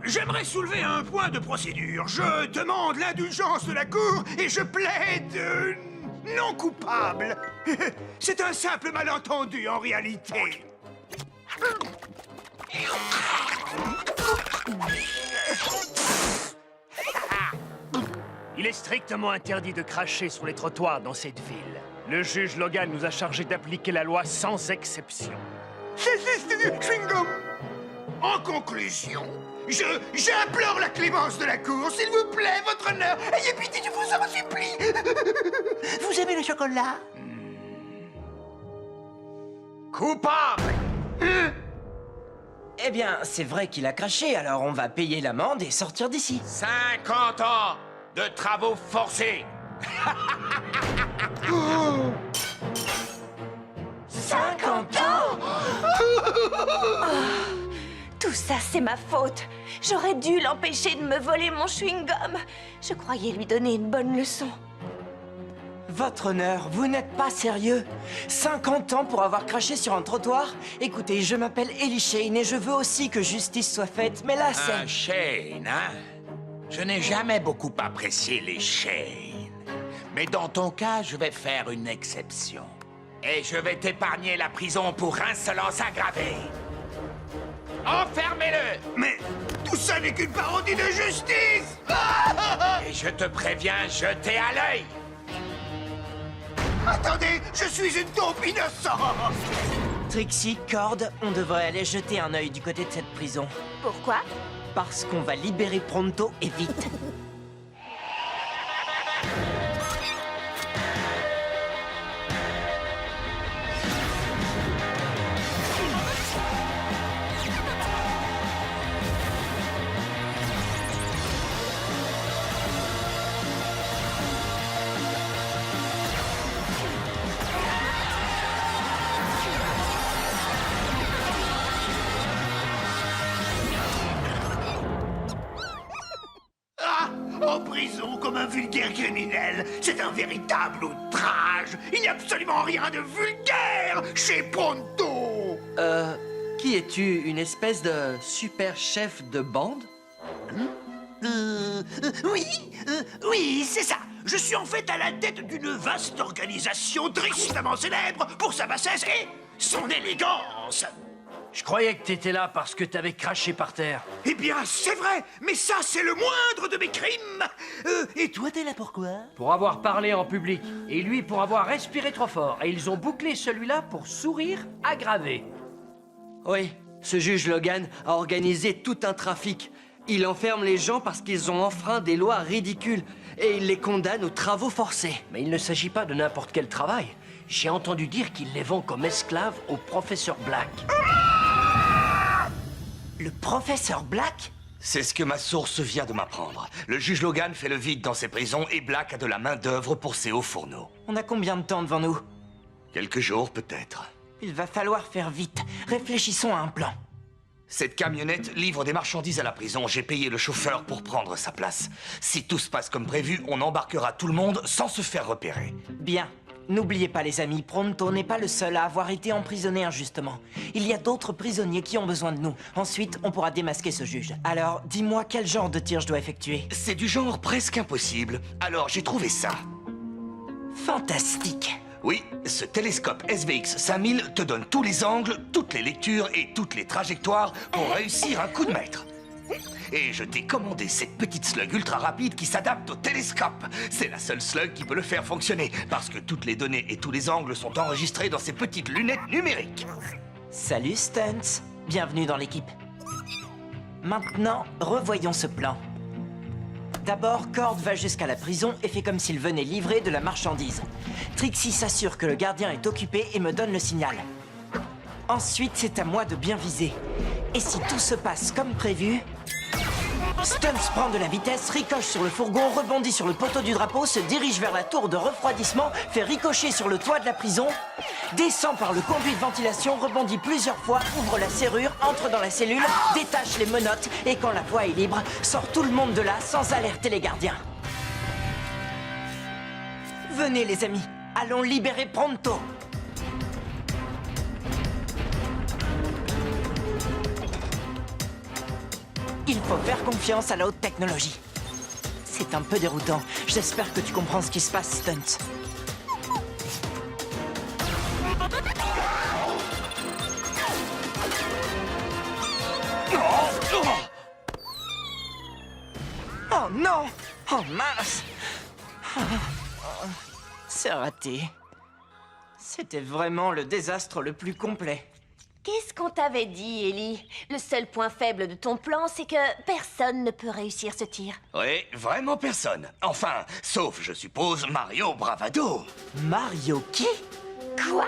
J'aimerais soulever un point de procédure. Je demande l'indulgence de la cour et je plaide non coupable. C'est un simple malentendu en réalité. Il est strictement interdit de cracher sur les trottoirs dans cette ville. Le juge Logan nous a chargé d'appliquer la loi sans exception. Chewing-gum. En conclusion, j'implore la clémence de la cour, s'il vous plaît, votre honneur. Ayez pitié, je vous en supplie. Vous aimez le chocolat? Coupable! Eh bien, c'est vrai qu'il a craché, alors on va payer l'amende et sortir d'ici. 50 ans de travaux forcés. 50 ans! Tout ça, c'est ma faute. J'aurais dû l'empêcher de me voler mon chewing-gum. Je croyais lui donner une bonne leçon. Votre honneur, vous n'êtes pas sérieux? 50 ans pour avoir craché sur un trottoir? Écoutez, je m'appelle Ellie Shane et je veux aussi que justice soit faite, mais là c'est... Un Shane, hein? Je n'ai jamais beaucoup apprécié les Shane. Mais dans ton cas, je vais faire une exception. Et je vais t'épargner la prison pour insolence aggravée. Enfermez-le! Mais tout ça n'est qu'une parodie de justice. Et je te préviens, jetez à l'œil! Attendez, je suis une taupe innocente. Trixie, Cord, on devrait aller jeter un œil du côté de cette prison. Pourquoi? Parce qu'on va libérer Pronto et vite. En prison comme un vulgaire criminel. C'est un véritable outrage. Il n'y a absolument rien de vulgaire chez Pronto. Qui es-tu? Une espèce de super chef de bande? Oui, c'est ça. Je suis en fait à la tête d'une vaste organisation tristement célèbre pour sa bassesse et son élégance. Je croyais que t'étais là parce que t'avais craché par terre. Eh bien, c'est vrai, mais ça, c'est le moindre de mes crimes. Et toi, t'es là pourquoi? Pour avoir parlé en public. Et lui pour avoir respiré trop fort. Et ils ont bouclé celui-là pour sourire aggravé. Oui, ce juge Logan a organisé tout un trafic. Il enferme les gens parce qu'ils ont enfreint des lois ridicules. Et il les condamne aux travaux forcés. Mais il ne s'agit pas de n'importe quel travail. J'ai entendu dire qu'il les vend comme esclaves au professeur Black. Le professeur Black? C'est ce que ma source vient de m'apprendre. Le juge Logan fait le vide dans ses prisons et Black a de la main-d'œuvre pour ses hauts fourneaux. On a combien de temps devant nous? Quelques jours, peut-être. Il va falloir faire vite. Réfléchissons à un plan. Cette camionnette livre des marchandises à la prison. J'ai payé le chauffeur pour prendre sa place. Si tout se passe comme prévu, on embarquera tout le monde sans se faire repérer. Bien. N'oubliez pas, les amis, Pronto n'est pas le seul à avoir été emprisonné injustement. Il y a d'autres prisonniers qui ont besoin de nous. Ensuite, on pourra démasquer ce juge. Alors, dis-moi quel genre de tir je dois effectuer. C'est du genre presque impossible. Alors j'ai trouvé ça. Fantastique. Oui, ce télescope SVX 5000 te donne tous les angles, toutes les lectures et toutes les trajectoires pour réussir un coup de maître. Et je t'ai commandé cette petite slug ultra rapide qui s'adapte au télescope. C'est la seule slug qui peut le faire fonctionner, parce que toutes les données et tous les angles sont enregistrés dans ces petites lunettes numériques. Salut Stunts, bienvenue dans l'équipe. Maintenant, revoyons ce plan. D'abord, Cord va jusqu'à la prison et fait comme s'il venait livrer de la marchandise. Trixie s'assure que le gardien est occupé et me donne le signal. Ensuite, c'est à moi de bien viser. Et si tout se passe comme prévu... Stunts prend de la vitesse, ricoche sur le fourgon, rebondit sur le poteau du drapeau, se dirige vers la tour de refroidissement, fait ricocher sur le toit de la prison, descend par le conduit de ventilation, rebondit plusieurs fois, ouvre la serrure, entre dans la cellule, détache les menottes et quand la voie est libre, sort tout le monde de là sans alerter les gardiens. Venez les amis, allons libérer Pronto. Il faut faire confiance à la haute technologie. C'est un peu déroutant. J'espère que tu comprends ce qui se passe, Stunt. Oh non! Oh mince! C'est raté. C'était vraiment le désastre le plus complet. Qu'est-ce qu'on t'avait dit, Ellie? Le seul point faible de ton plan, c'est que personne ne peut réussir ce tir. Oui, vraiment personne. Enfin, sauf, je suppose, Mario Bravado. Mario qui? Quoi?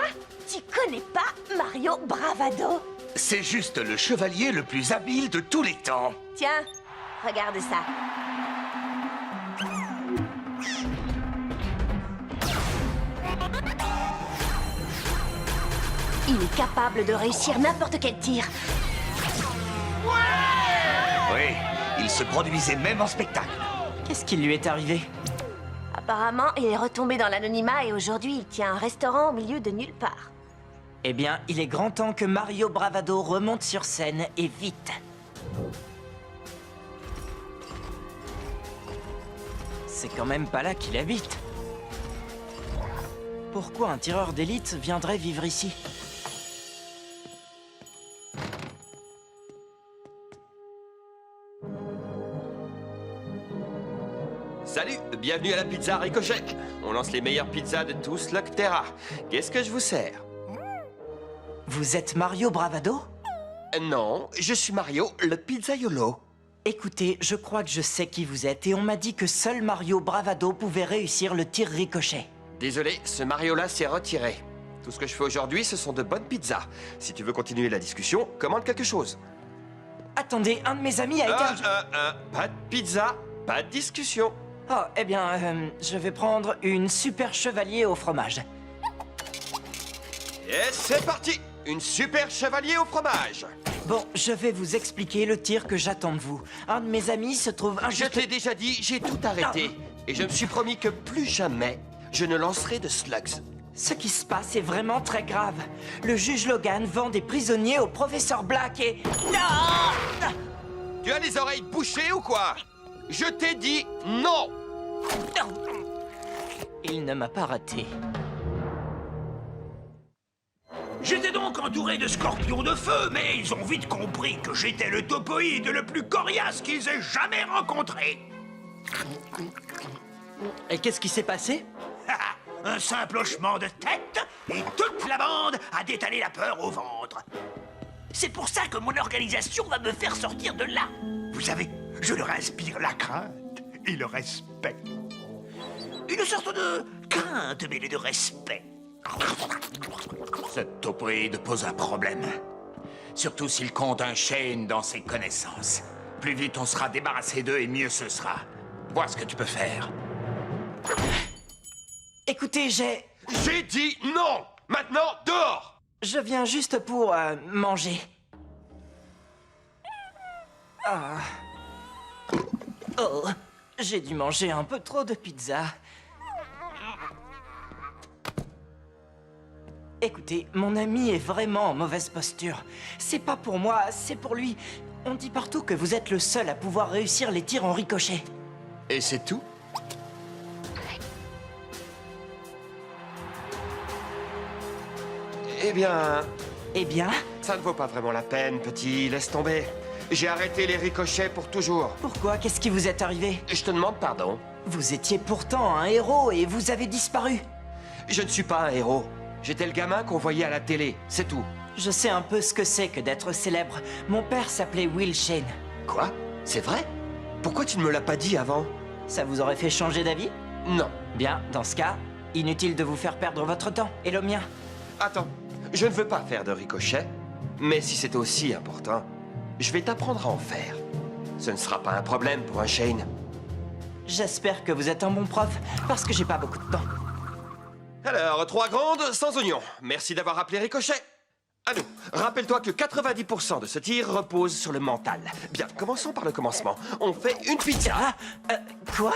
Tu connais pas Mario Bravado? C'est juste le chevalier le plus habile de tous les temps. Tiens, regarde ça. Il est capable de réussir n'importe quel tir. Oui, il se produisait même en spectacle. Qu'est-ce qui lui est arrivé? Apparemment, il est retombé dans l'anonymat et aujourd'hui, il tient un restaurant au milieu de nulle part. Eh bien, il est grand temps que Mario Bravado remonte sur scène, et vite. C'est quand même pas là qu'il habite. Pourquoi un tireur d'élite viendrait vivre ici? Salut, bienvenue à la pizza Ricochet. On lance les meilleures pizzas de tout Slugterra. Qu'est-ce que je vous sers? Vous êtes Mario Bravado? Non, je suis Mario, le pizzaiolo. Écoutez, je crois que je sais qui vous êtes et on m'a dit que seul Mario Bravado pouvait réussir le tir ricochet. Désolé, ce Mario-là s'est retiré. Tout ce que je fais aujourd'hui, ce sont de bonnes pizzas. Si tu veux continuer la discussion, commande quelque chose. Attendez, un de mes amis a été... Pas de pizza, pas de discussion. Oh, eh bien, je vais prendre une super chevalier au fromage. Et c'est parti! Une super chevalier au fromage. Bon, je vais vous expliquer le tir que j'attends de vous. Un de mes amis se trouve Je injuste... t'ai déjà dit, j'ai tout arrêté. Et je me suis promis que plus jamais, je ne lancerai de slugs. Ce qui se passe est vraiment très grave. Le juge Logan vend des prisonniers au professeur Black et... Non! Tu as les oreilles bouchées ou quoi? Je t'ai dit non! Il ne m'a pas raté. J'étais donc entouré de scorpions de feu, mais ils ont vite compris que j'étais le topoïde le plus coriace qu'ils aient jamais rencontré. Et qu'est-ce qui s'est passé? Un simple hochement de tête et toute la bande a détalé la peur au ventre. C'est pour ça que mon organisation va me faire sortir de là. Vous savez, je leur inspire la crainte et le respect. Une sorte de crainte mêlée de respect. Ce topoïde pose un problème. Surtout s'il compte un Shane dans ses connaissances. Plus vite on sera débarrassé d'eux et mieux ce sera. Vois ce que tu peux faire. Écoutez, J'ai dit non! Maintenant, dehors! Je viens juste pour manger. Ah. Oh, j'ai dû manger un peu trop de pizza. Écoutez, mon ami est vraiment en mauvaise posture. C'est pas pour moi, c'est pour lui. On dit partout que vous êtes le seul à pouvoir réussir les tirs en ricochet. Et c'est tout? Eh bien, ça ne vaut pas vraiment la peine, petit. Laisse tomber. J'ai arrêté les ricochets pour toujours. Pourquoi? Qu'est-ce qui vous est arrivé? Je te demande pardon. Vous étiez pourtant un héros et vous avez disparu. Je ne suis pas un héros. J'étais le gamin qu'on voyait à la télé, c'est tout. Je sais un peu ce que c'est que d'être célèbre. Mon père s'appelait Will Shane. Quoi? C'est vrai? Pourquoi tu ne me l'as pas dit avant? Ça vous aurait fait changer d'avis? Non. Bien, dans ce cas, inutile de vous faire perdre votre temps. Et le mien. Attends, je ne veux pas faire de ricochet, mais si c'est aussi important, je vais t'apprendre à en faire. Ce ne sera pas un problème pour un Shane. J'espère que vous êtes un bon prof, parce que j'ai pas beaucoup de temps. Alors, 3 grandes sans oignons. Merci d'avoir appelé Ricochet. À nous. Rappelle-toi que 90% de ce tir repose sur le mental. Bien, commençons par le commencement. On fait une pizza. Ah, quoi?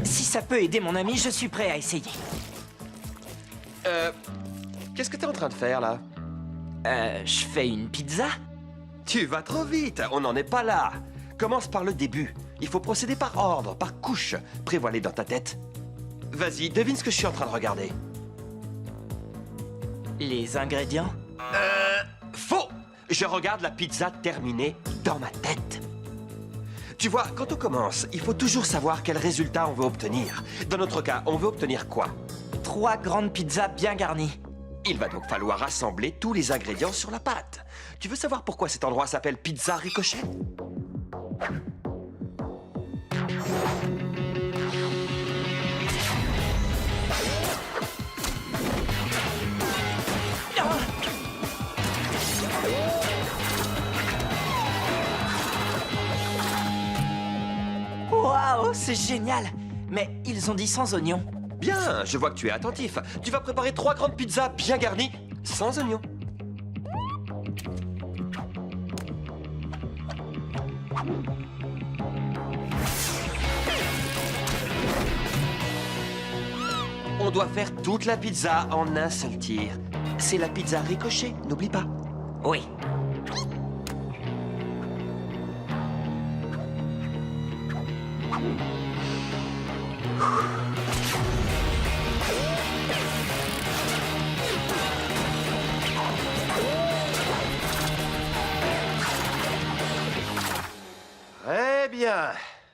Si ça peut aider mon ami, je suis prêt à essayer. Qu'est-ce que t'es en train de faire, là? Je fais une pizza? Tu vas trop vite, on n'en est pas là. Commence par le début. Il faut procéder par ordre, par couche. Prévois-les dans ta tête. Vas-y, devine ce que je suis en train de regarder. Les ingrédients? Faux! Je regarde la pizza terminée dans ma tête. Tu vois, quand on commence, il faut toujours savoir quel résultat on veut obtenir. Dans notre cas, on veut obtenir quoi? 3 grandes pizzas bien garnies. Il va donc falloir assembler tous les ingrédients sur la pâte. Tu veux savoir pourquoi cet endroit s'appelle Pizza Ricochet? Waouh, c'est génial! Mais ils ont dit sans oignons. Bien, je vois que tu es attentif. Tu vas préparer 3 grandes pizzas bien garnies, sans oignons. On doit faire toute la pizza en un seul tir. C'est la pizza Ricochet, n'oublie pas. Oui. Très bien.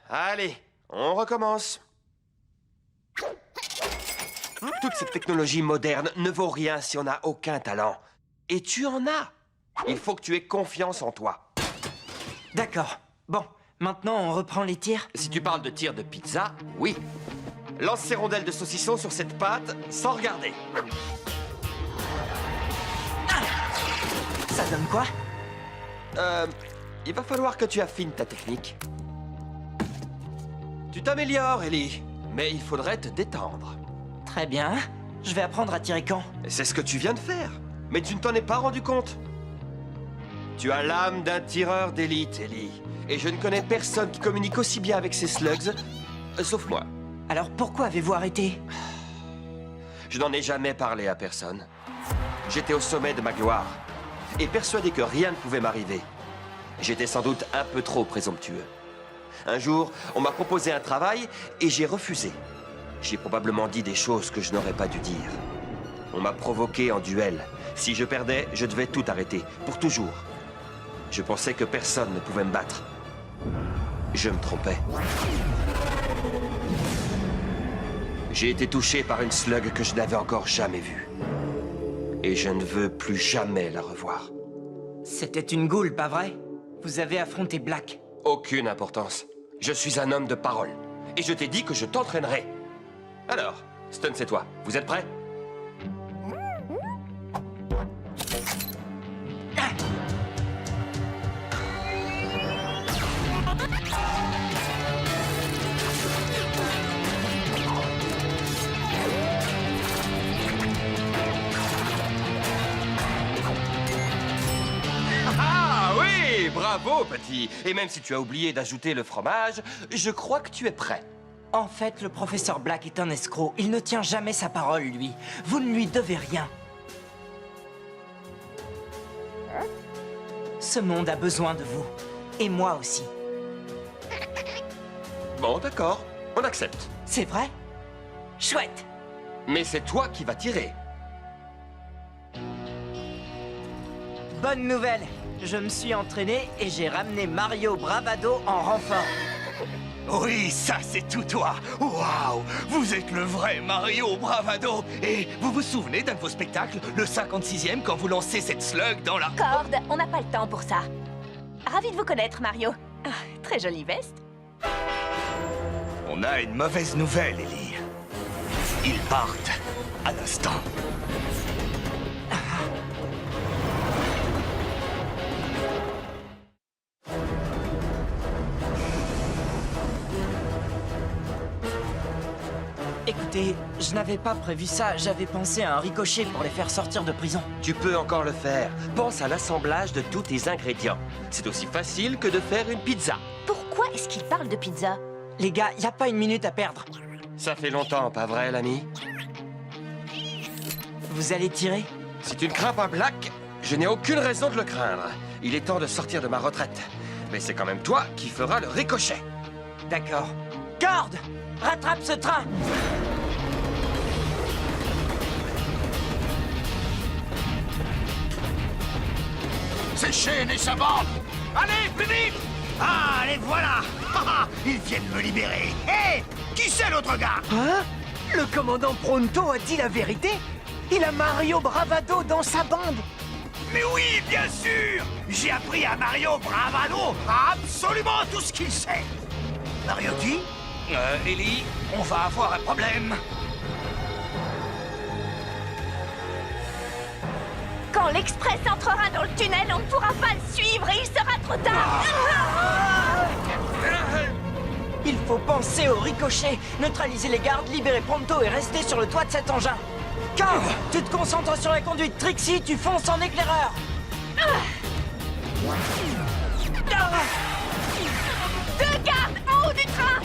Allez, on recommence. Toute cette technologie moderne ne vaut rien si on n'a aucun talent. Et tu en as. Il faut que tu aies confiance en toi. D'accord. Bon, maintenant on reprend les tirs. Si tu parles de tir de pizza, oui. Lance ces rondelles de saucisson sur cette pâte sans regarder. Ça donne quoi? Il va falloir que tu affines ta technique. Tu t'améliores, Ellie, mais il faudrait te détendre. Très bien. Je vais apprendre à tirer quand? C'est ce que tu viens de faire, mais tu ne t'en es pas rendu compte. Tu as l'âme d'un tireur d'élite, Ellie, et je ne connais personne qui communique aussi bien avec ces slugs, sauf moi. Alors pourquoi avez-vous arrêté? Je n'en ai jamais parlé à personne. J'étais au sommet de ma gloire, et persuadé que rien ne pouvait m'arriver. J'étais sans doute un peu trop présomptueux. Un jour, on m'a proposé un travail, et j'ai refusé. J'ai probablement dit des choses que je n'aurais pas dû dire. On m'a provoqué en duel. Si je perdais, je devais tout arrêter, pour toujours. Je pensais que personne ne pouvait me battre. Je me trompais. J'ai été touché par une slug que je n'avais encore jamais vue. Et je ne veux plus jamais la revoir. C'était une goule, pas vrai? Vous avez affronté Black. Aucune importance. Je suis un homme de parole. Et je t'ai dit que je t'entraînerai. Alors, Stun, c'est toi. Vous êtes prêts? Ah oui, bravo, petit. Et même si tu as oublié d'ajouter le fromage, je crois que tu es prêt. En fait, le professeur Black est un escroc. Il ne tient jamais sa parole, lui. Vous ne lui devez rien. Ce monde a besoin de vous. Et moi aussi. Bon, d'accord. On accepte. C'est vrai? Chouette! Mais c'est toi qui vas tirer. Bonne nouvelle! Je me suis entraîné et j'ai ramené Mario Bravado en renfort. Oui, ça c'est tout toi. Waouh, vous êtes le vrai Mario Bravado. Et vous vous souvenez d'un de vos spectacles, le 56e, quand vous lancez cette slug dans la... Cord, on n'a pas le temps pour ça. Ravi de vous connaître, Mario. Ah, très jolie veste. On a une mauvaise nouvelle, Ellie. Ils partent à l'instant. Écoutez, je n'avais pas prévu ça. J'avais pensé à un ricochet pour les faire sortir de prison. Tu peux encore le faire. Pense à l'assemblage de tous tes ingrédients. C'est aussi facile que de faire une pizza. Pourquoi est-ce qu'il parle de pizza? Les gars, y a pas une minute à perdre. Ça fait longtemps, pas vrai, l'ami? Vous allez tirer? Si tu ne crains pas Black, je n'ai aucune raison de le craindre. Il est temps de sortir de ma retraite. Mais c'est quand même toi qui feras le ricochet. D'accord. Cord, rattrape ce train. C'est Shane et sa bande. Allez, plus vite. Ah, les voilà. Ils viennent me libérer. Hé, qui c'est l'autre gars? Hein? Le commandant Pronto a dit la vérité? Il a Mario Bravado dans sa bande. Mais oui, bien sûr. J'ai appris à Mario Bravado absolument tout ce qu'il sait. Mario qui? Ellie, on va avoir un problème. Quand l'Express entrera dans le tunnel, on ne pourra pas le suivre et il sera trop tard. Il faut penser au ricochet, neutraliser les gardes, libérer Pronto et rester sur le toit de cet engin. Cord, tu te concentres sur la conduite. Trixie, tu fonces en éclaireur. Deux gardes en haut du train.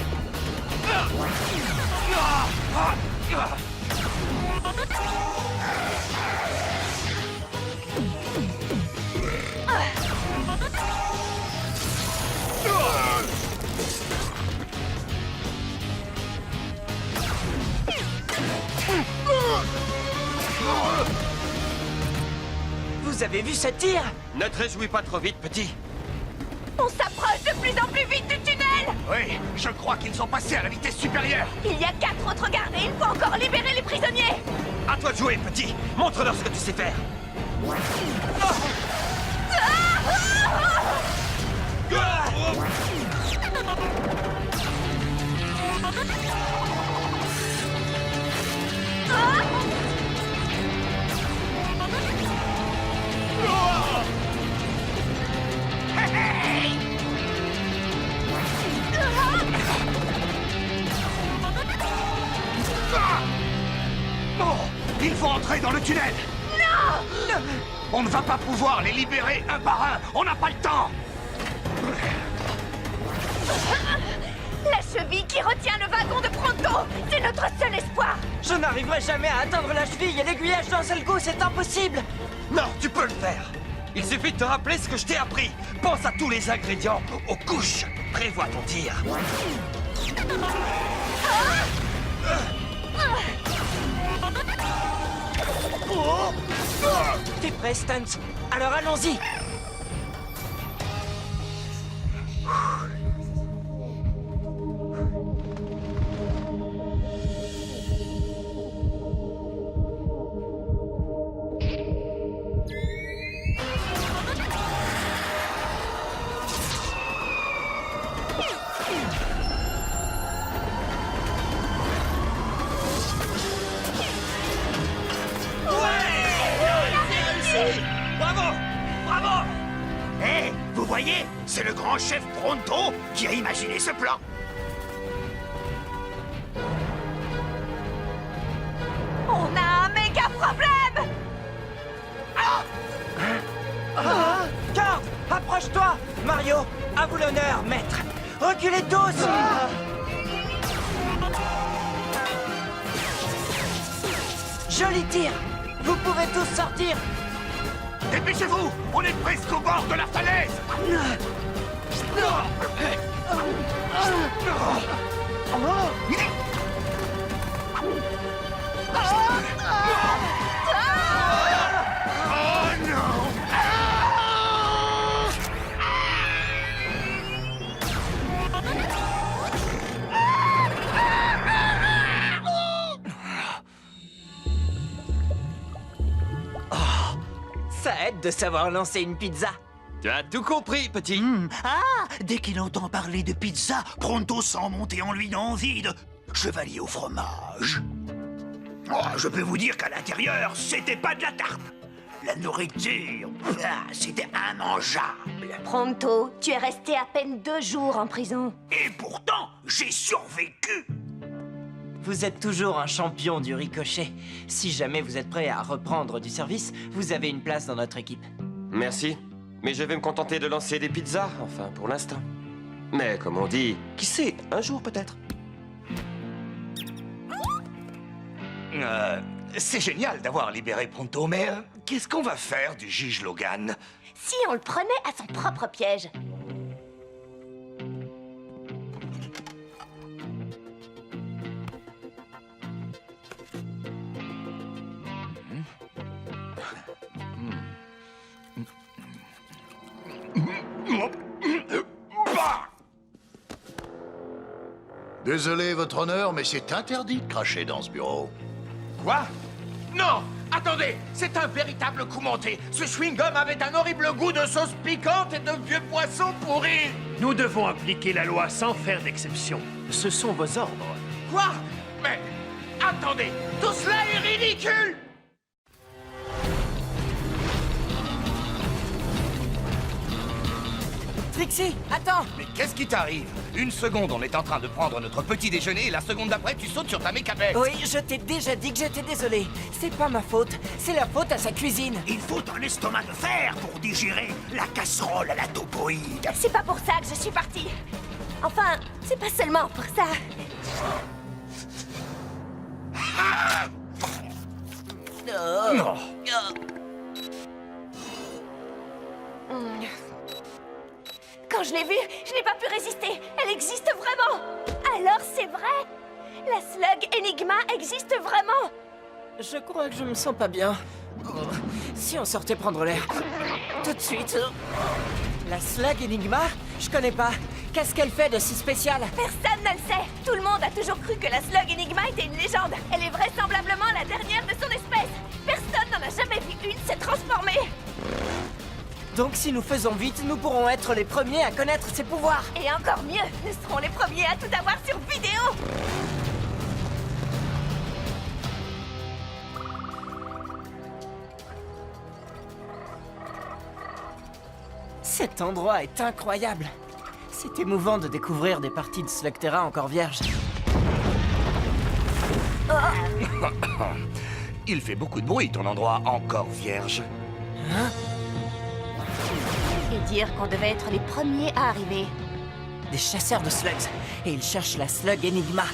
Vous avez vu ce tir? Ne te réjouis pas trop vite, petit. On s'approche de plus en plus vite du tunnel. Oui, je crois qu'ils sont passés à la vitesse supérieure. Il y a 4 autres gardes et il faut encore libérer les prisonniers. À toi de jouer, petit. Montre-leur ce que tu sais faire. Oh, il faut entrer dans le tunnel. Non. On ne va pas pouvoir les libérer un par un. On n'a pas le temps. La cheville qui retient le wagon de Pronto, c'est notre seul espoir. Je n'arriverai jamais à atteindre la cheville et l'aiguillage d'un seul coup, c'est impossible. Non, tu peux le faire. Il suffit de te rappeler ce que je t'ai appris. Pense à tous les ingrédients, aux couches. Prévois ton tir. T'es prêt, Stuntz? Alors allons-y. Bravo! Bravo! Hé, vous voyez, c'est le grand chef Pronto qui a imaginé ce plan. On a un méga problème. Cord, approche-toi. Mario, à vous l'honneur, maître. Reculez tous. Joli tir. Vous pouvez tous sortir. Dépêchez-vous, on est presque au bord de la falaise. Oh non! Ça aide de savoir lancer une pizza. Tu as tout compris, petit. Ah, dès qu'il entend parler de pizza, Pronto sent monter en lui d'envie de chevalier au fromage. Oh, je peux vous dire qu'à l'intérieur, c'était pas de la tarte. La nourriture, c'était immangeable. Pronto, tu es resté à peine 2 jours en prison. Et pourtant, j'ai survécu. Vous êtes toujours un champion du ricochet. Si jamais vous êtes prêt à reprendre du service, vous avez une place dans notre équipe. Merci. Mais je vais me contenter de lancer des pizzas, enfin, pour l'instant. Mais comme on dit, qui sait, un jour peut-être. C'est génial d'avoir libéré Pronto, mais qu'est-ce qu'on va faire du juge Logan? Si on le prenait à son propre piège. Désolé, votre honneur, mais c'est interdit de cracher dans ce bureau. Quoi? Non! Attendez! C'est un véritable coup monté! Ce chewing-gum avait un horrible goût de sauce piquante et de vieux poissons pourris! Nous devons appliquer la loi sans faire d'exception. Ce sont vos ordres. Quoi? Mais... attendez! Tout cela est ridicule! Trixie, attends! Mais qu'est-ce qui t'arrive? Une seconde, on est en train de prendre notre petit déjeuner et la seconde d'après, tu sautes sur ta mécabête. Oui, je t'ai déjà dit que j'étais désolé. C'est pas ma faute, c'est la faute à sa cuisine. Il faut un estomac de fer pour digérer la casserole à la topoïde. C'est pas pour ça que je suis partie. Enfin, c'est pas seulement pour ça. Non. Quand je l'ai vue, je n'ai pas pu résister. Elle existe vraiment. Alors c'est vrai? La slug Enigma existe vraiment. Je crois que je me sens pas bien. Oh, si on sortait prendre l'air. Tout de suite. La slug Enigma? Je connais pas. Qu'est-ce qu'elle fait de si spécial? Personne ne le sait. Tout le monde a toujours cru que la slug Enigma était une légende. Elle est vraisemblablement la dernière de son espèce. Personne n'en a jamais vu une se transformer. Donc si nous faisons vite, nous pourrons être les premiers à connaître ses pouvoirs. Et encore mieux, nous serons les premiers à tout avoir sur vidéo. Cet endroit est incroyable. C'est émouvant de découvrir des parties de Slugterra encore vierges. Il fait beaucoup de bruit, ton endroit encore vierge. Et dire qu'on devait être les premiers à arriver. Des chasseurs de slugs. Et ils cherchent la slug Enigma.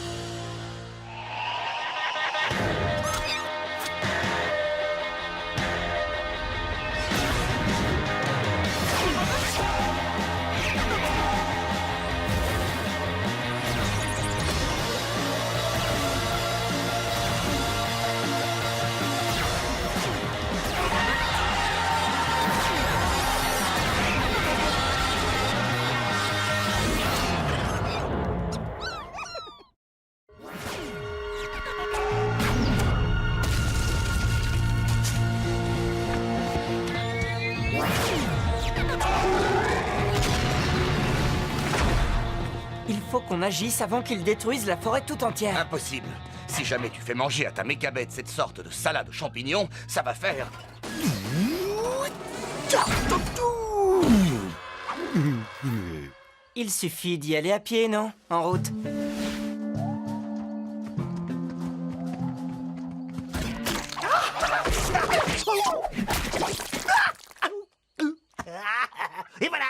Il faut qu'on agisse avant qu'ils détruisent la forêt tout entière. Impossible. Si jamais tu fais manger à ta mécabête cette sorte de salade aux champignons, ça va faire... Il suffit d'y aller à pied, non? En route. Et voilà,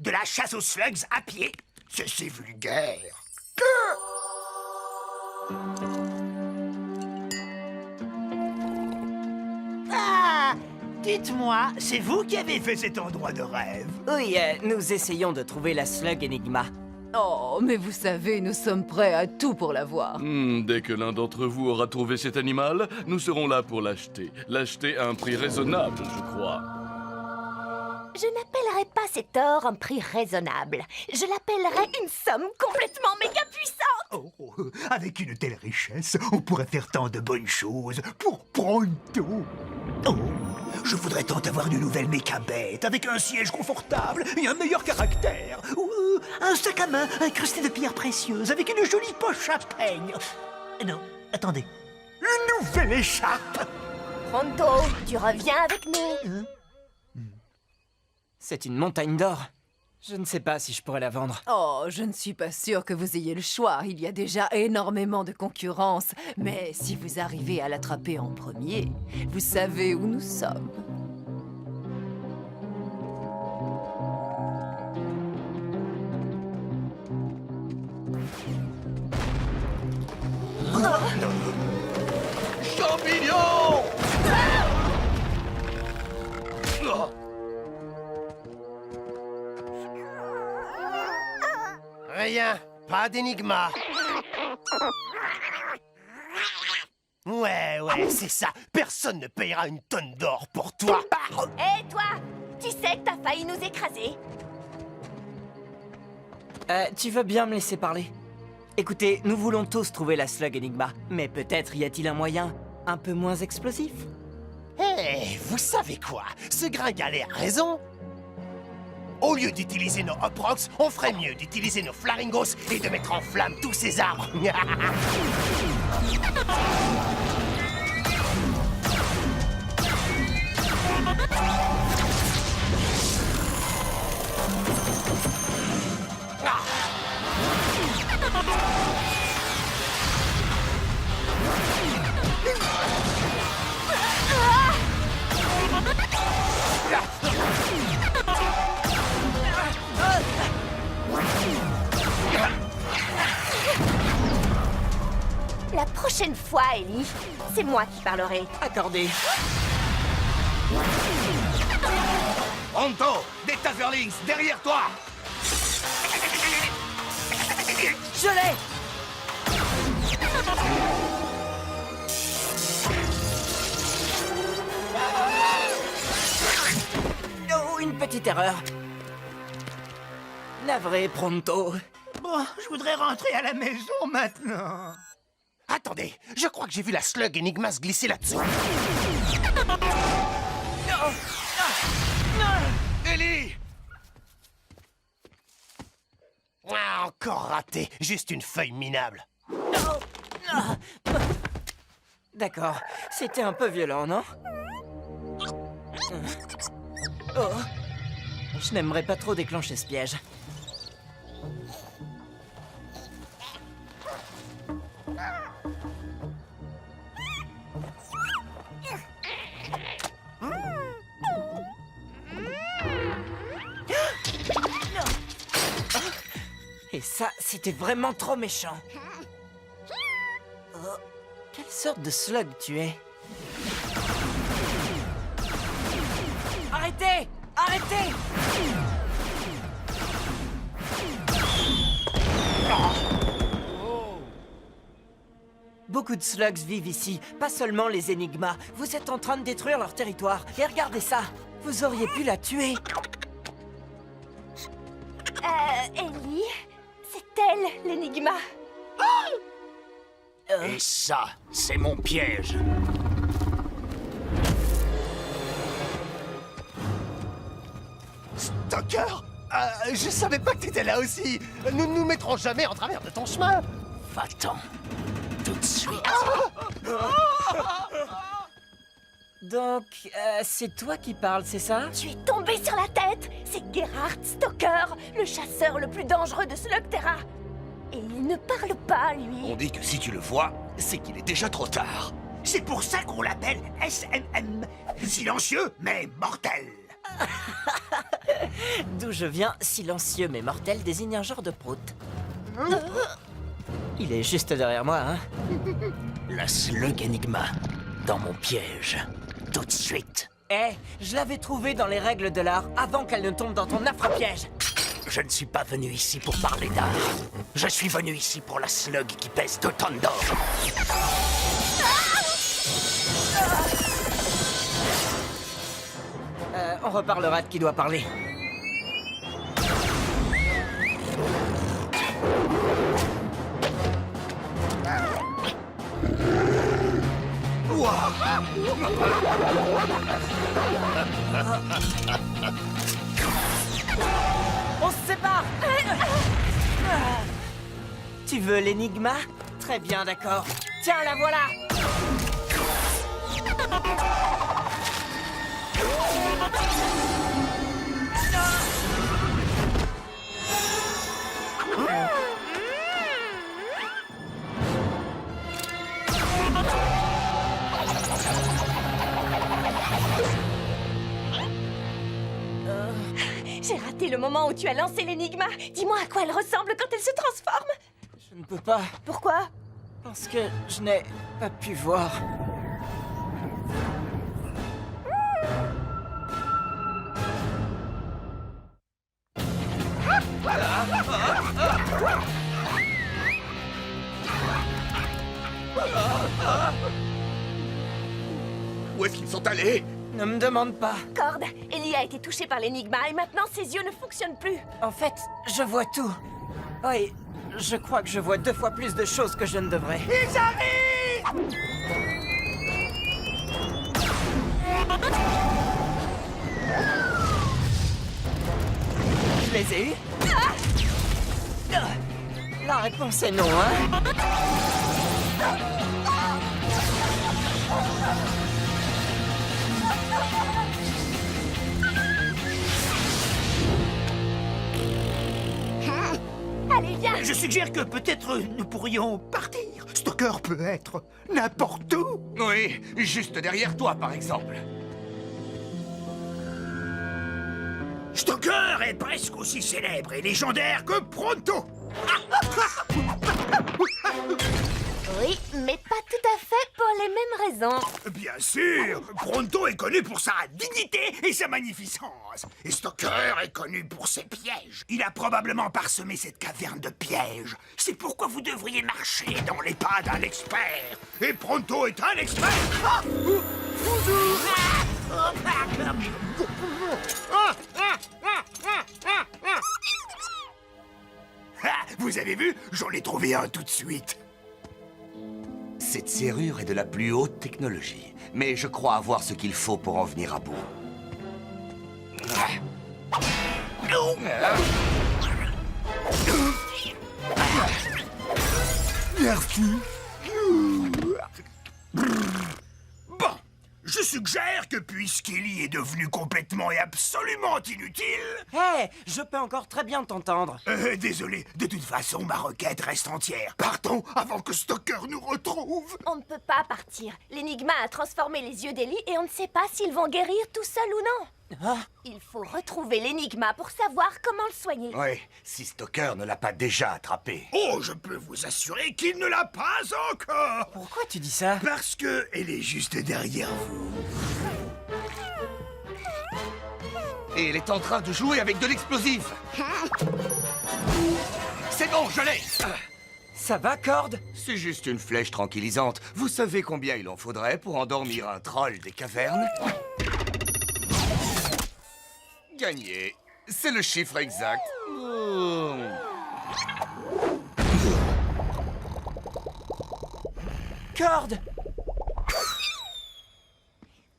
de la chasse aux slugs à pied. C'est vulgaire. Ah, dites-moi, c'est vous qui avez fait cet endroit de rêve? Oui, nous essayons de trouver la slug Enigma. Oh, mais vous savez, nous sommes prêts à tout pour la voir. Dès que l'un d'entre vous aura trouvé cet animal, nous serons là pour l'acheter. L'acheter à un prix raisonnable, je crois. Je n'appellerais pas cet or un prix raisonnable. Je l'appellerais une somme complètement méga puissante. Oh, avec une telle richesse, on pourrait faire tant de bonnes choses pour pronto. Oh, je voudrais tant avoir une nouvelle mécabête avec un siège confortable et un meilleur caractère. Ou un sac à main incrusté de pierres précieuses avec une jolie poche à peigne. Non, attendez. Une nouvelle écharpe. Pronto, tu reviens avec nous. C'est une montagne d'or. Je ne sais pas si je pourrais la vendre. Oh, je ne suis pas sûre que vous ayez le choix. Il y a déjà énormément de concurrence. Mais si vous arrivez à l'attraper en premier, vous savez où nous sommes. Champignons! Rien, pas d'énigma. Ouais, c'est ça. Personne ne payera une tonne d'or pour toi. Hé, toi! Tu sais que t'as failli nous écraser. Tu veux bien me laisser parler? Écoutez, nous voulons tous trouver la Slug Enigma, mais peut-être y a-t-il un moyen un peu moins explosif? Hé, vous savez quoi? Ce gringalet a raison. Au lieu d'utiliser nos Hop Rocks, on ferait mieux d'utiliser nos Flaringos et de mettre en flamme tous ces arbres. La prochaine fois, Ellie, c'est moi qui parlerai. Accordé. Pronto, des Taserlings, derrière toi! Je l'ai! Oh, une petite erreur. Navré, Pronto. Bon, je voudrais rentrer à la maison maintenant. Attendez, je crois que j'ai vu la Slug Enigma se glisser là-dessous. Ellie! Ah, encore raté, juste une feuille minable. D'accord, c'était un peu violent, non? Oh. Je n'aimerais pas trop déclencher ce piège. Et ça, c'était vraiment trop méchant. Oh, quelle sorte de slug tu es? Arrêtez! Arrêtez! Beaucoup de slugs vivent ici, pas seulement les Enigmas. Vous êtes en train de détruire leur territoire. Et regardez ça! Vous auriez pu la tuer! Ellie, c'est elle, l'énigma. Et ça, c'est mon piège. Stalker, je savais pas que t'étais là aussi. Nous ne nous mettrons jamais en travers de ton chemin. Va-t'en. Tout de suite. Donc, c'est toi qui parles, c'est ça? Tu es tombé sur la tête. C'est Gerhard Stalker, le chasseur le plus dangereux de Slugterra. Et il ne parle pas, lui. On dit que si tu le vois, c'est qu'il est déjà trop tard. C'est pour ça qu'on l'appelle SMM. Silencieux, mais mortel. D'où je viens, silencieux mais mortel désigne un genre de prout. Il est juste derrière moi, hein? La Slug Enigma, dans mon piège. Tout de suite. Eh, je l'avais trouvée dans les règles de l'art avant qu'elle ne tombe dans ton affreux piège. Je ne suis pas venu ici pour parler d'art. Je suis venu ici pour la slug qui pèse 2 tonnes d'or. On reparlera de qui doit parler. On se sépare. Tu veux l'énigma? Très bien, d'accord. Tiens, la voilà. J'ai raté le moment où tu as lancé l'énigma. Dis-moi à quoi elle ressemble quand elle se transforme. Je ne peux pas, Pourquoi? parce que je n'ai pas pu voir. est-ce qu'ils sont allés? Ne me demande pas. Cord, Ellie a été touchée par l'énigma et maintenant ses yeux ne fonctionnent plus. En fait, je vois tout. Oui, je crois que je vois 2 fois plus de choses que je ne devrais. Ils arrivent! Je les ai eus. La réponse est non, hein? Allez, viens. Je suggère que peut-être nous pourrions partir. Stalker peut être n'importe où. Oui, juste derrière toi, par exemple. Stalker est presque aussi célèbre et légendaire que Pronto. Oui, mais pas tout à fait pour les mêmes raisons. Bien sûr, Pronto est connu pour sa dignité et sa magnificence. Et Stalker est connu pour ses pièges. Il a probablement parsemé cette caverne de pièges. C'est pourquoi vous devriez marcher dans les pas d'un expert. Et Pronto est un expert. Ah, vous avez vu? J'en ai trouvé un tout de suite. Cette serrure est de la plus haute technologie, mais je crois avoir ce qu'il faut pour en venir à bout. Merci. Bon, je suggère que puisqu'Ellie est devenue complètement et absolument inutile... Hé, je peux encore très bien t'entendre. Désolé, de toute façon, ma requête reste entière. Partons avant que Stalker nous retrouve. On ne peut pas partir. L'énigma a transformé les yeux d'Ellie et on ne sait pas s'ils vont guérir tout seuls ou non. Il faut retrouver l'énigma pour savoir comment le soigner. Oui, si Stalker ne l'a pas déjà attrapé. Oh, je peux vous assurer qu'il ne l'a pas encore. Pourquoi tu dis ça? Parce que elle est juste derrière vous. Et elle est en train de jouer avec de l'explosif. C'est bon, je l'ai. Ça va, Cord? C'est juste une flèche tranquillisante. Vous savez combien il en faudrait pour endormir un troll des cavernes? Gagné. C'est le chiffre exact. Cord!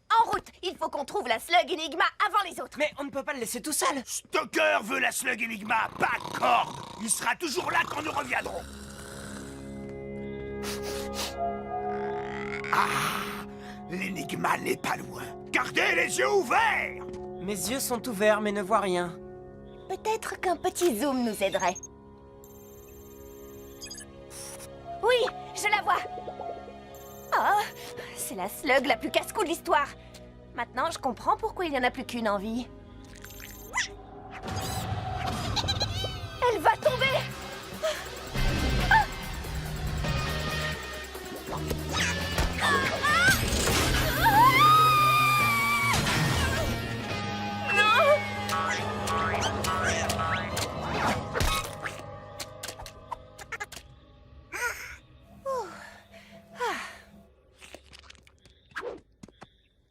En route. Il faut qu'on trouve la slug énigma avant les autres. Mais on ne peut pas le laisser tout seul. Stalker veut la slug énigma, pas Cord. Il sera toujours là quand nous reviendrons. Ah, l'énigma n'est pas loin. Gardez les yeux ouverts. Mes yeux sont ouverts mais ne voient rien. Peut-être qu'un petit zoom nous aiderait. Oui, je la vois. Oh, c'est la slug la plus casse-cou de l'histoire. Maintenant, je comprends pourquoi il n'y en a plus qu'une en vie. Elle va tomber.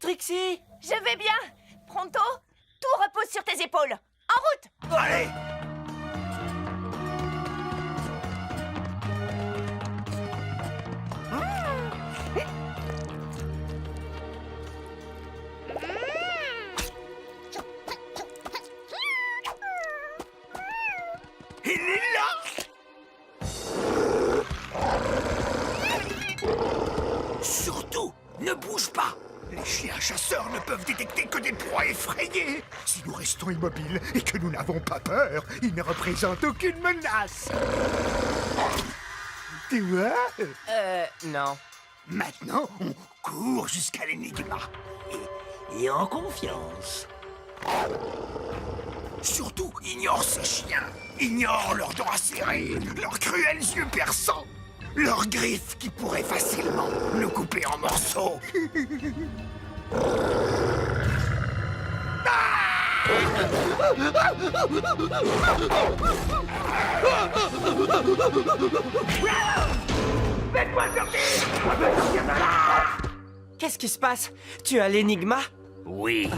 Trixie! Je vais bien. Pronto, tout repose sur tes épaules. En route. Allez. Il est là. Surtout, ne bouge pas. Les chiens chasseurs ne peuvent détecter que des proies effrayées. Si nous restons immobiles et que nous n'avons pas peur, ils ne représentent aucune menace. Tu vois? Non. Maintenant, on court jusqu'à l'énigma. Et en confiance. Surtout, ignore ces chiens. Ignore leurs dents acérées, leurs cruels yeux perçants, leurs griffes qui pourraient facilement nous couper en morceaux. Faites-moi sortir! Je veux sortir de là! Qu'est-ce qui se passe? Tu as l'énigma? Oui.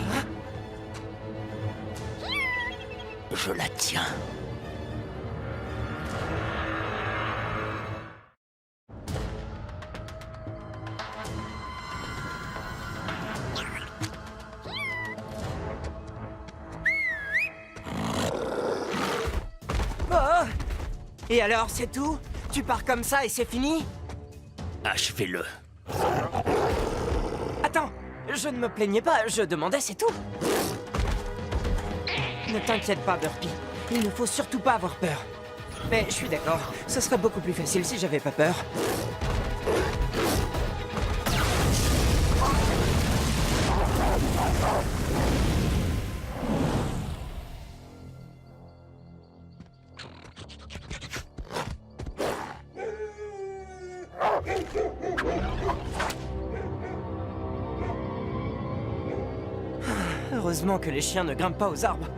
Je la tiens. Oh! Et alors, c'est tout? Tu pars comme ça et c'est fini? Achevez-le. Attends, je ne me plaignais pas, je demandais, c'est tout. Ne t'inquiète pas, Burpy. Il ne faut surtout pas avoir peur. Mais je suis d'accord, ce serait beaucoup plus facile si j'avais pas peur. Heureusement que les chiens ne grimpent pas aux arbres.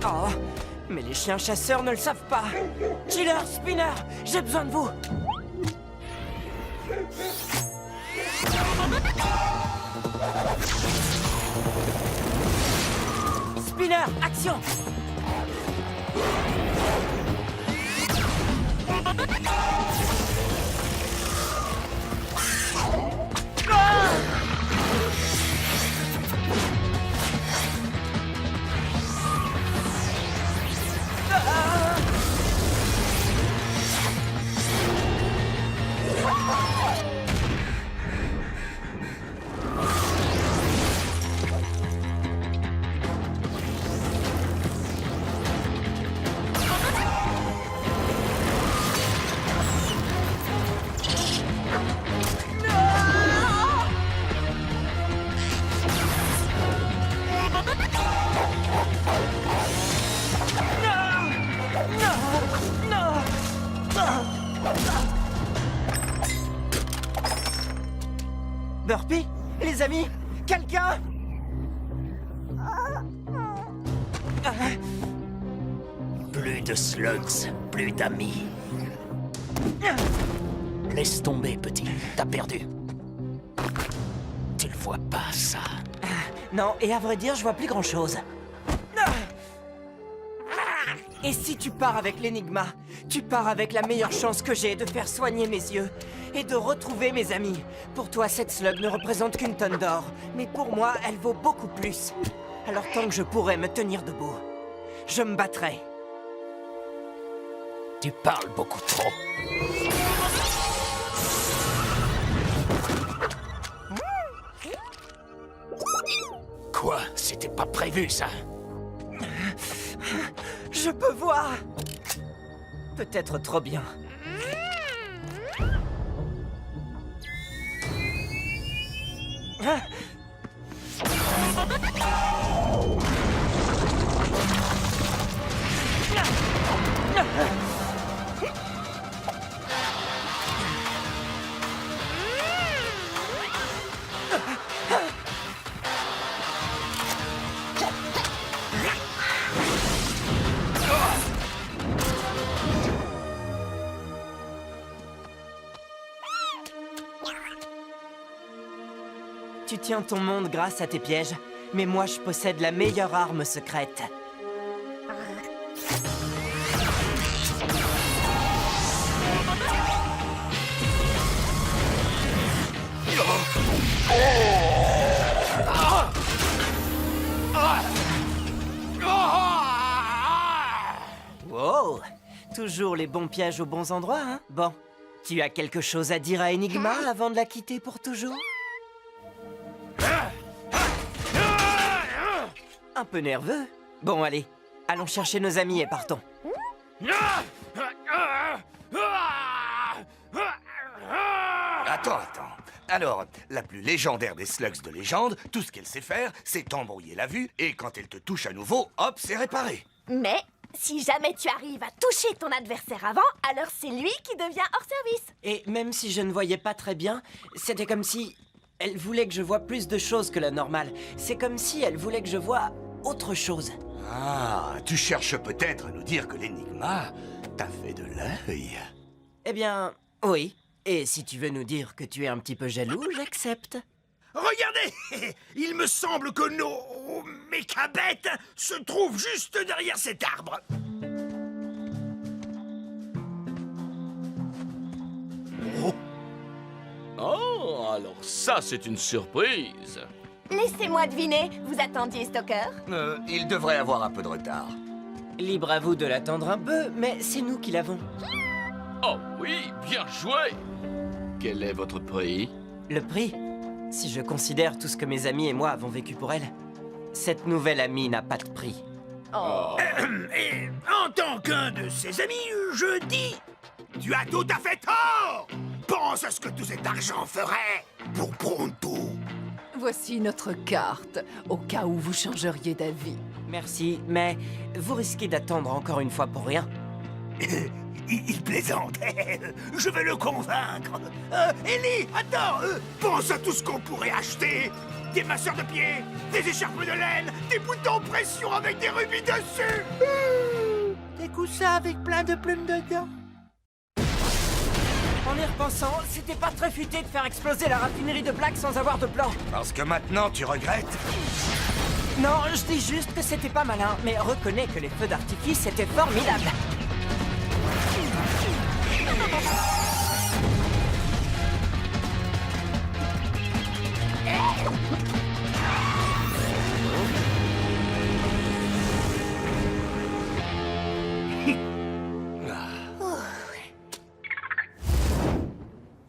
Oh, mais les chiens chasseurs ne le savent pas. Chiller, Spinner, j'ai besoin de vous. Spinner, action! Burpy? Les amis? Quelqu'un? Plus de slugs, plus d'amis. Laisse tomber, petit. T'as perdu. Tu le vois pas, ça? Non, et à vrai dire, je vois plus grand-chose. Et si tu pars avec l'énigma, tu pars avec la meilleure chance que j'ai de faire soigner mes yeux et de retrouver mes amis. Pour toi, cette slug ne représente qu'une tonne d'or, mais pour moi, elle vaut beaucoup plus. Alors tant que je pourrai me tenir debout, je me battrai. Tu parles beaucoup trop. Quoi? C'était pas prévu, ça? Je peux voir. Peut-être trop bien. Tu tiens ton monde grâce à tes pièges, mais moi je possède la meilleure arme secrète. Wow! Toujours les bons pièges aux bons endroits, hein? Bon, tu as quelque chose à dire à Enigma avant de la quitter pour toujours? Un peu nerveux? Bon, allez, allons chercher nos amis et partons. Attends. Alors, la plus légendaire des slugs de légende, tout ce qu'elle sait faire, c'est t'embrouiller la vue, et quand elle te touche à nouveau, hop, c'est réparé. Mais si jamais tu arrives à toucher ton adversaire avant, alors c'est lui qui devient hors service. Et même si je ne voyais pas très bien, c'était comme si elle voulait que je voie plus de choses que la normale. C'est comme si elle voulait que je voie autre chose. Ah, tu cherches peut-être à nous dire que l'énigma t'a fait de l'œil. Eh bien, oui. Et si tu veux nous dire que tu es un petit peu jaloux, j'accepte. Regardez! Il me semble que nos mécabettes se trouvent juste derrière cet arbre. Oh, alors ça, c'est une surprise. Laissez-moi deviner, vous attendiez Stoker? Il devrait avoir un peu de retard. Libre à vous de l'attendre un peu, mais c'est nous qui l'avons. Oh oui, bien joué. Quel est votre prix? Le prix? Si je considère tout ce que mes amis et moi avons vécu pour elle, cette nouvelle amie n'a pas de prix. Et en tant qu'un de ses amis, je dis... Tu as tout à fait tort! Pense à ce que tout cet argent ferait pour Pronto. Voici notre carte, au cas où vous changeriez d'avis. Merci, mais vous risquez d'attendre encore une fois pour rien. Il plaisante. Je vais le convaincre. Ellie, attends. Pense à tout ce qu'on pourrait acheter. Des masseurs de pieds, des écharpes de laine, des boutons pression avec des rubis dessus. Des coussins avec plein de plumes dedans. En y repensant, c'était pas très futé de faire exploser la raffinerie de Black sans avoir de plan. Parce que maintenant, tu regrettes? Non, je dis juste que c'était pas malin, mais reconnais que les feux d'artifice étaient formidables.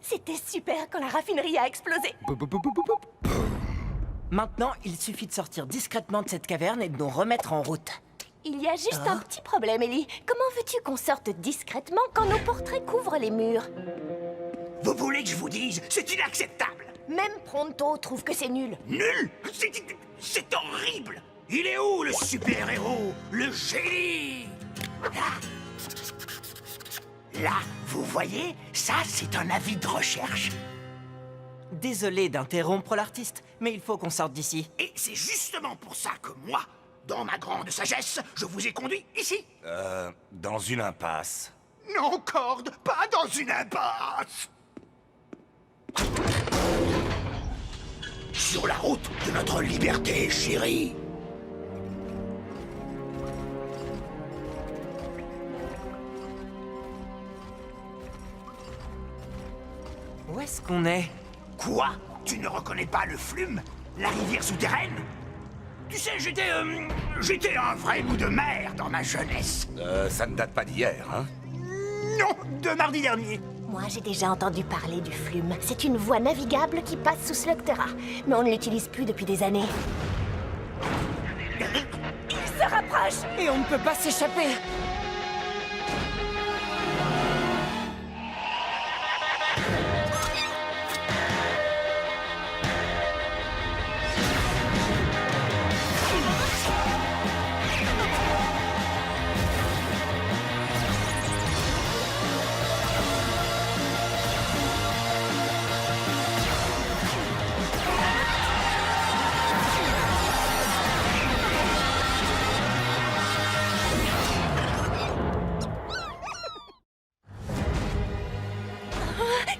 C'était super quand la raffinerie a explosé. Maintenant, il suffit de sortir discrètement de cette caverne et de nous remettre en route. Il y a juste un petit problème, Ellie. Comment veux-tu qu'on sorte discrètement quand nos portraits couvrent les murs? Vous voulez que je vous dise? C'est inacceptable. Même Pronto trouve que c'est nul. Nul? C'est horrible. Il est où le super-héros? Le génie? Là, vous voyez? Ça, c'est un avis de recherche. Désolé d'interrompre l'artiste, mais il faut qu'on sorte d'ici. Et c'est justement pour ça que moi, dans ma grande sagesse, je vous ai conduit ici. Dans une impasse. Non, Cord, pas dans une impasse. Sur la route de notre liberté, chérie. Où est-ce qu'on est? Quoi? Tu ne reconnais pas le Flume? La rivière souterraine? Tu sais, j'étais un vrai bout de mer dans ma jeunesse. Ça ne date pas d'hier, hein? Non, de mardi dernier. Moi, j'ai déjà entendu parler du Flume. C'est une voie navigable qui passe sous Slugterra, mais on ne l'utilise plus depuis des années. Il se rapproche! Et on ne peut pas s'échapper!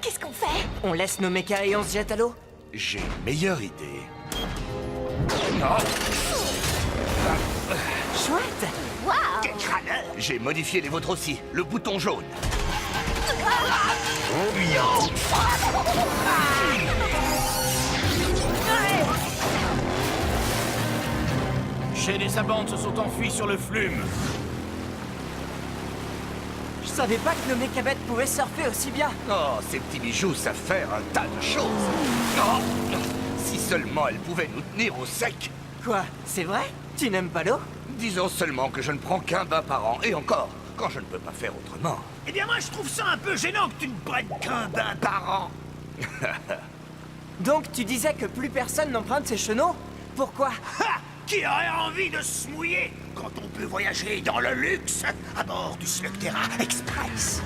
Qu'est-ce qu'on fait? On laisse nos mechas et on se jette à l'eau? J'ai une meilleure idée. Chouette! Waouh! Quel crâneur! J'ai modifié les vôtres aussi. Le bouton jaune. Shane et sa bande se sont enfuis sur le Flume. Je savais pas que nos mécabettes pouvaient surfer aussi bien. Oh, ces petits bijoux savent faire un tas de choses. Oh, si seulement elles pouvaient nous tenir au sec. Quoi? C'est vrai? Tu n'aimes pas l'eau? Disons seulement que je ne prends qu'un bain par an, et encore, quand je ne peux pas faire autrement. Eh bien, moi, je trouve ça un peu gênant que tu ne prennes qu'un bain par an. Donc tu disais que plus personne n'emprunte ces chenaux? Pourquoi? Ha! Qui aurait envie de se mouiller quand on peut voyager dans le luxe à bord du Slugterra Express?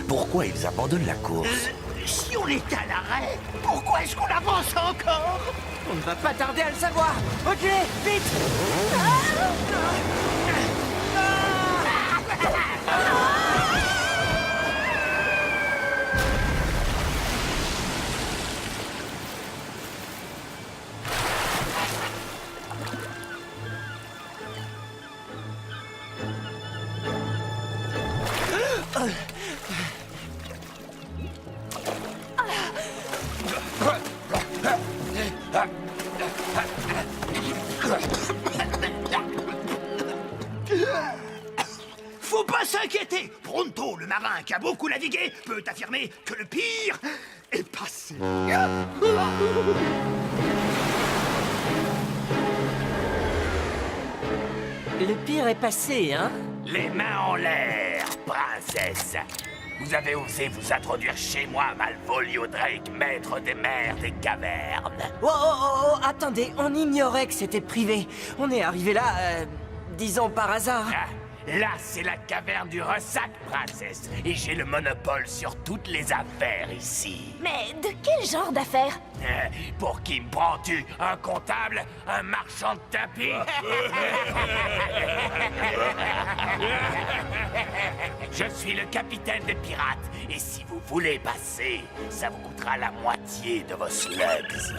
Pourquoi ils abandonnent la course? Si on est à l'arrêt, pourquoi est-ce qu'on avance encore? On ne va pas tarder à le savoir. Ok, vite. Faut pas s'inquiéter. Pronto, le marin qui a beaucoup navigué, peut affirmer que le pire est passé. Le pire est passé, hein? Les mains en l'air, princesse. Vous avez osé vous introduire chez moi, Malvolio Drake, maître des mers des cavernes. Oh, attendez, on ignorait que c'était privé. On est arrivé là, disons par hasard. Ah, là, c'est la caverne du Ressac, princesse. Et j'ai le monopole sur toutes les affaires ici. Mais de quel genre d'affaires? Pour qui me prends-tu? Un comptable? Un marchand de tapis? Je suis le capitaine des pirates. Et si vous voulez passer, ça vous coûtera la moitié de vos slugs.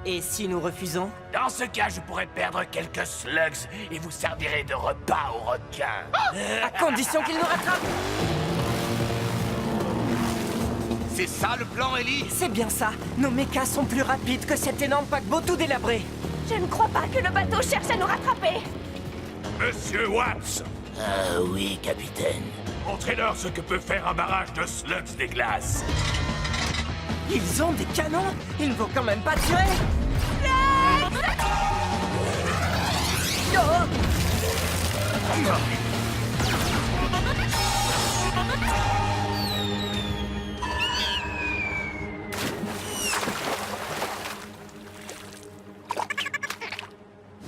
Et si nous refusons? Dans ce cas, je pourrais perdre quelques slugs et vous servirez de repas aux requins. À condition qu'il nous rattrape. C'est ça le plan, Ellie? C'est bien ça. Nos mechas sont plus rapides que cet énorme paquebot tout délabré. Je ne crois pas que le bateau cherche à nous rattraper. Monsieur Watts, Oui, capitaine. montrez-leur ce que peut faire un barrage de slugs des glaces. Ils ont des canons. Il ne faut quand même pas tirer.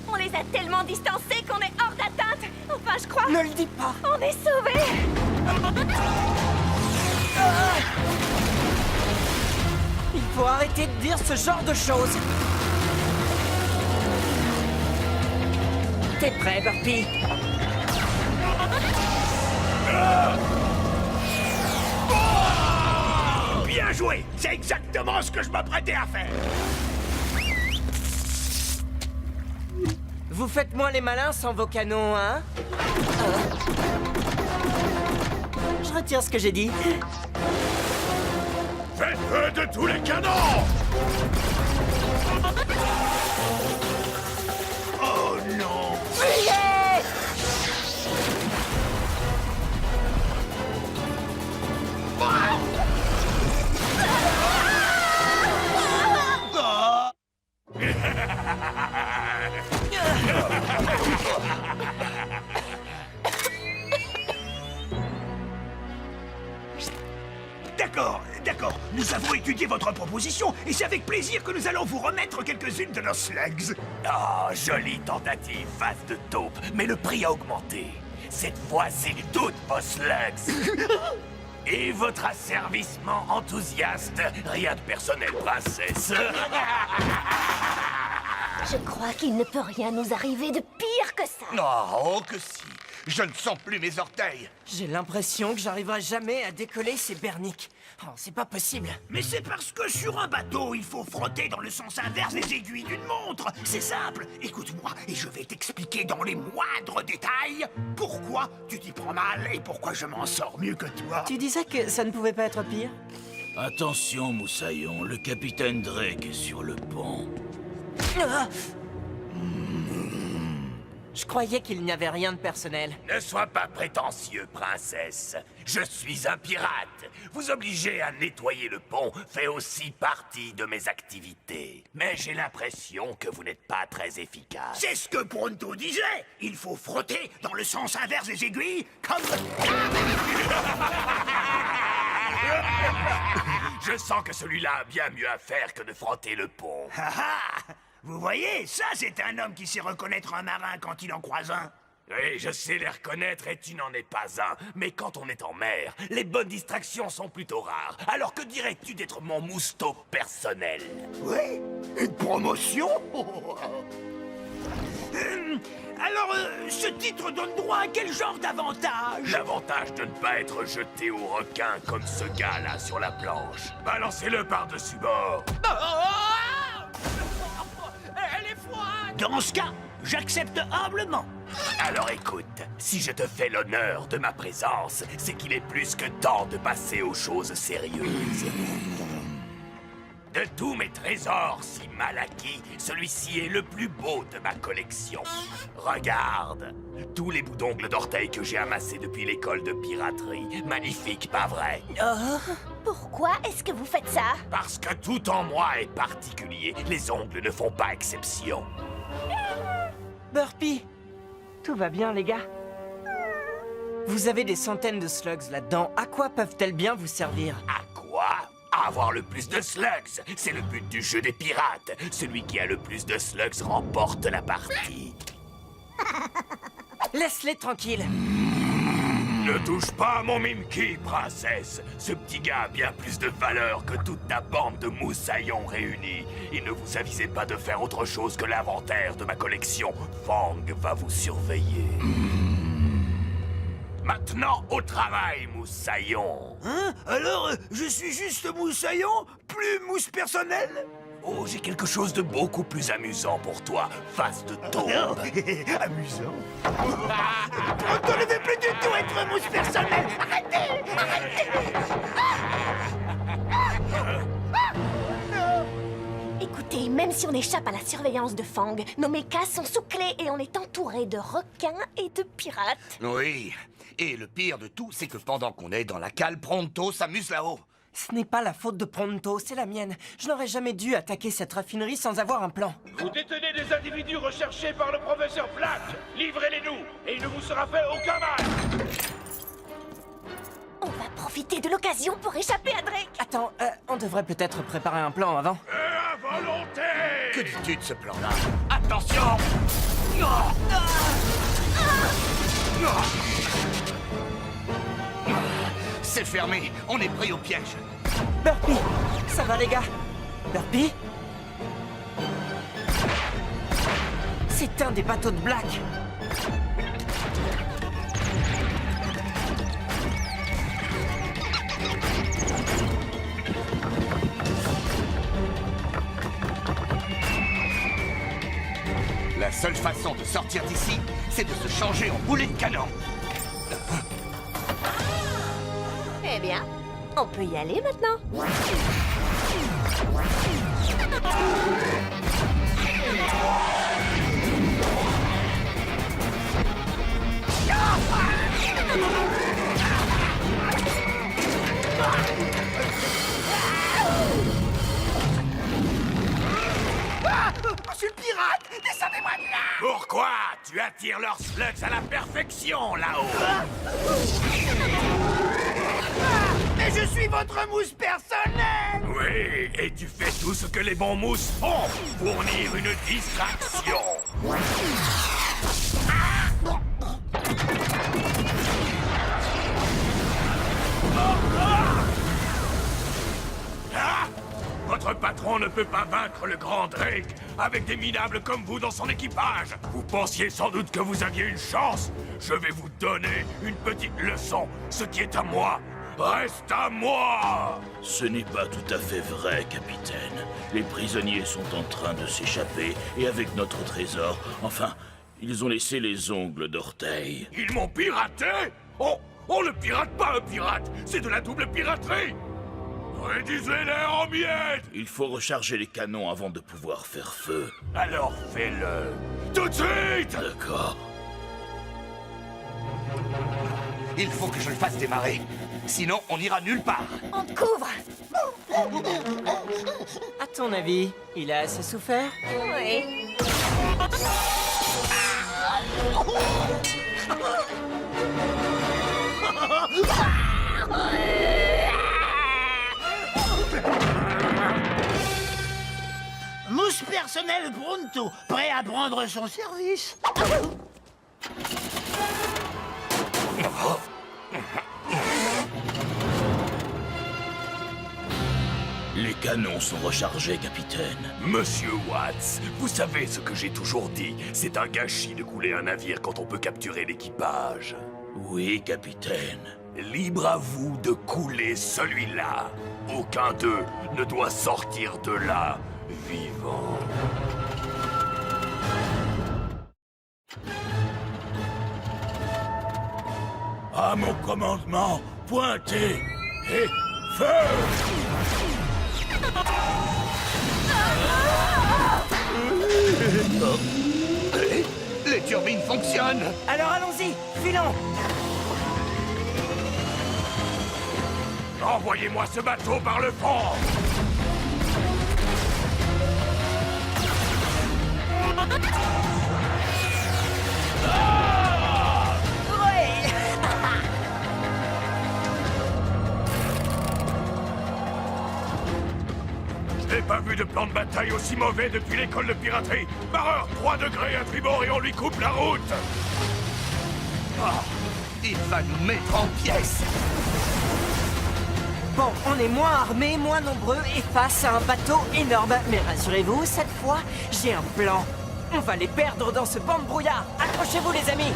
On les a tellement distancés qu'on est hors d'atteinte. Enfin, je crois. Ne le dis pas. On est sauvés. Il faut arrêter de dire ce genre de choses. T'es prêt, Burpee? Bien joué. C'est exactement ce que je m'apprêtais à faire. Vous faites moins les malins sans vos canons, hein? Je retire ce que j'ai dit. Faites feu de tous les canons! Oh non. D'accord. Nous avons étudié votre proposition et c'est avec plaisir que nous allons vous remettre quelques-unes de nos slugs. Oh, jolie tentative, face de taupe, mais le prix a augmenté. Cette fois, c'est toutes vos slugs. Et votre asservissement enthousiaste. Rien de personnel, princesse. Je crois qu'il ne peut rien nous arriver de pire que ça. Oh, que si. Je ne sens plus mes orteils. J'ai l'impression que j'arriverai jamais à décoller ces berniques. Oh, c'est pas possible. Mais c'est parce que sur un bateau, il faut frotter dans le sens inverse des aiguilles d'une montre. C'est simple. Écoute-moi et je vais t'expliquer dans les moindres détails pourquoi tu t'y prends mal et pourquoi je m'en sors mieux que toi. Tu disais que ça ne pouvait pas être pire? Attention, Moussaillon, le capitaine Drake est sur le pont. Je croyais qu'il n'y avait rien de personnel. Ne sois pas prétentieux, princesse. Je suis un pirate. Vous obliger à nettoyer le pont fait aussi partie de mes activités. Mais j'ai l'impression que vous n'êtes pas très efficace. C'est ce que Pronto disait. Il faut frotter dans le sens inverse des aiguilles comme... Je sens que celui-là a bien mieux à faire que de frotter le pont. Vous voyez, ça c'est un homme qui sait reconnaître un marin quand il en croise un. Oui, je sais les reconnaître et tu n'en es pas un. Mais quand on est en mer, les bonnes distractions sont plutôt rares. Alors que dirais-tu d'être mon mousto personnel? Oui, une promotion. Alors, ce titre donne droit à quel genre d'avantage? L'avantage de ne pas être jeté au requin comme ce gars-là sur la planche. Balancez-le par-dessus bord. Elle est froide! Dans ce cas, j'accepte humblement. Alors écoute, si je te fais l'honneur de ma présence, c'est qu'il est plus que temps de passer aux choses sérieuses. De tous mes trésors si mal acquis, celui-ci est le plus beau de ma collection. Regarde, tous les bouts d'ongles d'orteil que j'ai amassés depuis l'école de piraterie. Magnifique, pas vrai? Pourquoi est-ce que vous faites ça? Parce que tout en moi est particulier. Les ongles ne font pas exception. Burpy! Tout va bien, les gars? Vous avez des centaines de slugs là-dedans. À quoi peuvent-elles bien vous servir? À quoi? À avoir le plus de slugs. C'est le but du jeu des pirates. Celui qui a le plus de slugs remporte la partie. Laisse-les tranquilles. Ne touche pas à mon Mimki, princesse. Ce petit gars a bien plus de valeur que toute ta bande de moussaillons réunis. Et ne vous avisez pas de faire autre chose que l'inventaire de ma collection. Fang va vous surveiller. Maintenant, au travail, moussaillon. Hein? Alors, je suis juste moussaillon, plus mousse personnel? Oh, j'ai quelque chose de beaucoup plus amusant pour toi, face de taupe. Amusant. On ne veut plus du tout être mousse personnel. Arrêtez! Écoutez, même si on échappe à la surveillance de Fang, nos mechas sont sous clé et on est entouré de requins et de pirates. Oui. Et le pire de tout, c'est que pendant qu'on est dans la cale, Pronto s'amuse là-haut. Ce n'est pas la faute de Pronto, c'est la mienne. Je n'aurais jamais dû attaquer cette raffinerie sans avoir un plan. Vous détenez des individus recherchés par le professeur Black. Livrez-les-nous, et il ne vous sera fait aucun mal. On va profiter de l'occasion pour échapper à Drake. Attends, on devrait peut-être préparer un plan avant. À volonté! Que dis-tu de ce plan-là? Attention! C'est fermé, on est pris au piège. Burpy! Ça va, les gars? Burpy? C'est un des bateaux de Black. La seule façon de sortir d'ici, c'est de se changer en boulet de canon. Eh bien, on peut y aller maintenant. Monsieur le pirate, descendez-moi de là! Pourquoi? Tu attires leurs slugs à la perfection, là-haut. Mais je suis votre mousse personnelle! Oui, et tu fais tout ce que les bons mousses font, fournir une distraction. Ah! Votre patron ne peut pas vaincre le grand Drake avec des minables comme vous dans son équipage. Vous pensiez sans doute que vous aviez une chance. Je vais vous donner une petite leçon. Ce qui est à moi reste à moi. Ce n'est pas tout à fait vrai, capitaine. Les prisonniers sont en train de s'échapper et avec notre trésor, enfin, ils ont laissé les ongles d'orteil. Ils m'ont piraté? On ne pirate pas un pirate. C'est de la double piraterie. Réduisez-les en miettes! Il faut recharger les canons avant de pouvoir faire feu. Alors fais-le! Tout de suite! D'accord. Il faut que je le fasse démarrer. Sinon, on n'ira nulle part. On te couvre. À ton avis, il a assez souffert? Oui. Mousse personnelle Pronto, prêt à prendre son service. canons sont rechargés, capitaine. Monsieur Watts, vous savez ce que j'ai toujours dit. C'est un gâchis de couler un navire quand on peut capturer l'équipage. Oui, capitaine. Libre à vous de couler celui-là. Aucun d'eux ne doit sortir de là vivant. À mon commandement, pointez et feu! Les turbines fonctionnent. Alors allons-y, filons. Envoyez-moi ce bateau par le fond! Je n'ai pas vu de plan de bataille aussi mauvais depuis l'école de piraterie. Barreur, 3 degrés à tribord et on lui coupe la route. Il va nous mettre en pièces. Bon, on est moins armés, moins nombreux et face à un bateau énorme. Mais rassurez-vous, cette fois, j'ai un plan. On va les perdre dans ce banc de brouillard. Accrochez-vous, les amis.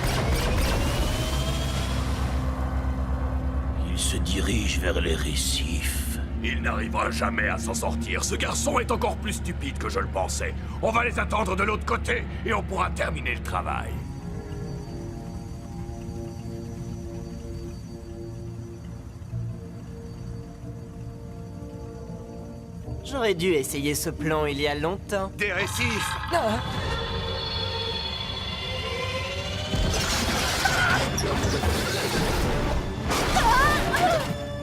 Il se dirige vers les récifs. Il n'arrivera jamais à s'en sortir. Ce garçon est encore plus stupide que je le pensais. On va les attendre de l'autre côté et on pourra terminer le travail. J'aurais dû essayer ce plan il y a longtemps. Des récifs.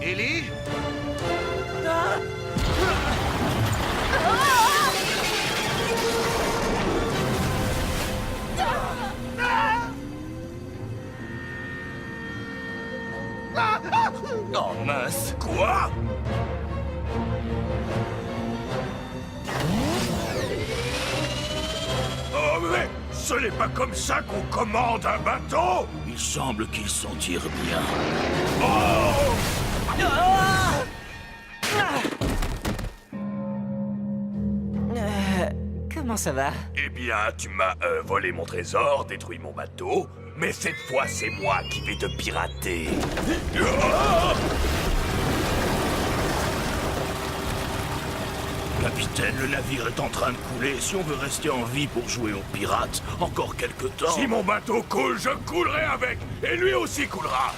Ellie? Oh mince. Quoi? Oh mais ce n'est pas comme ça qu'on commande un bateau. Il semble qu'il s'en tire bien. Oh! Comment ça va? Eh bien, tu m'as volé mon trésor, détruit mon bateau, mais cette fois, c'est moi qui vais te pirater. Capitaine, le navire est en train de couler. Si on veut rester en vie pour jouer aux pirates, encore quelque temps... Si mon bateau coule, je coulerai avec, et lui aussi coulera.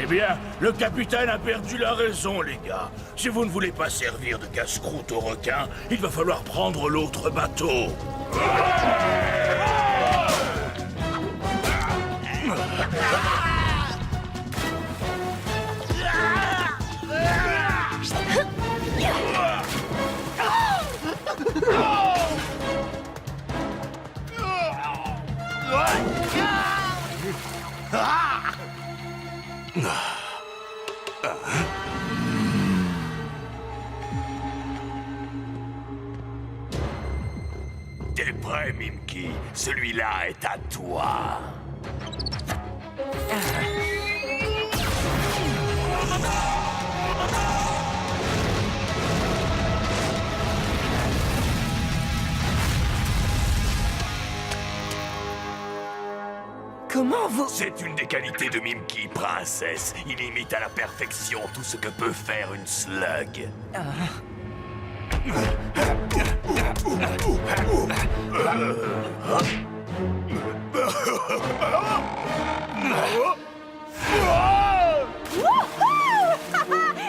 Eh bien, le capitaine a perdu la raison, les gars. Si vous ne voulez pas servir de casse-croûte aux requins, il va falloir prendre l'autre bateau. T'es prêt, Mimky? Celui-là est à toi. Comment vous... C'est une des qualités de Mimky, princesse. Il imite à la perfection tout ce que peut faire une slug.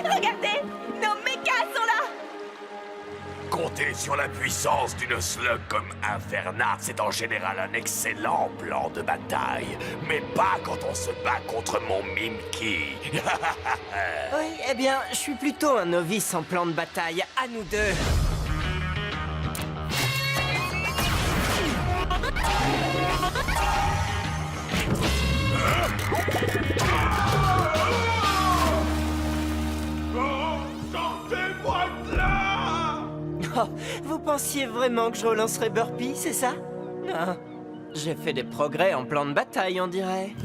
Regardez, nos mechas sont là. Compter sur la puissance d'une slug comme Inferna, c'est en général un excellent plan de bataille. Mais pas quand on se bat contre mon Mimky. Oui, eh bien, je suis plutôt un novice en plan de bataille. À nous deux. Sortez-moi de là! Oh, vous pensiez vraiment que je relancerais Burpee, c'est ça? Non. J'ai fait des progrès en plan de bataille, on dirait.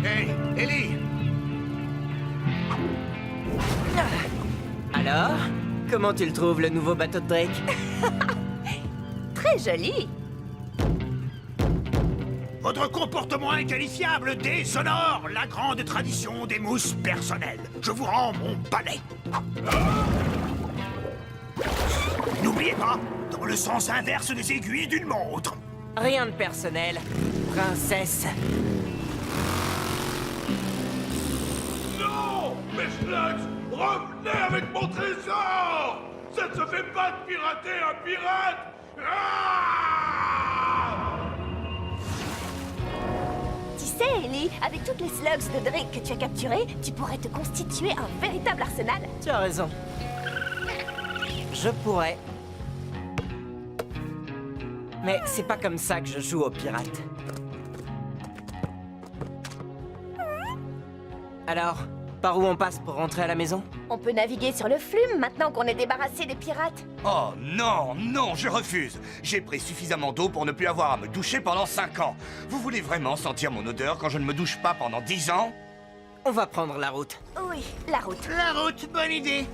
Hey, Ellie! Alors, Comment tu le trouves, le nouveau bateau de Drake? Très joli. Votre comportement inqualifiable déshonore la grande tradition des mousses personnelles. Je vous rends mon palais. N'oubliez pas, dans le sens inverse des aiguilles d'une montre. Rien de personnel, princesse. Non! Mes slugs, revenez avec mon trésor! Ça ne se fait pas de pirater un pirate! Tu sais, Ellie, avec toutes les slugs de Drake que tu as capturées, tu pourrais te constituer un véritable arsenal. Tu as raison. Je pourrais. Mais c'est pas comme ça que je joue aux pirates. Alors, par où on passe pour rentrer à la maison? On peut naviguer sur le flume maintenant qu'on est débarrassé des pirates. Oh non, non, je refuse. J'ai pris suffisamment d'eau pour ne plus avoir à me doucher pendant 5 ans. Vous voulez vraiment sentir mon odeur quand je ne me douche pas pendant 10 ans? On va prendre la route. Oui, la route. La route, bonne idée.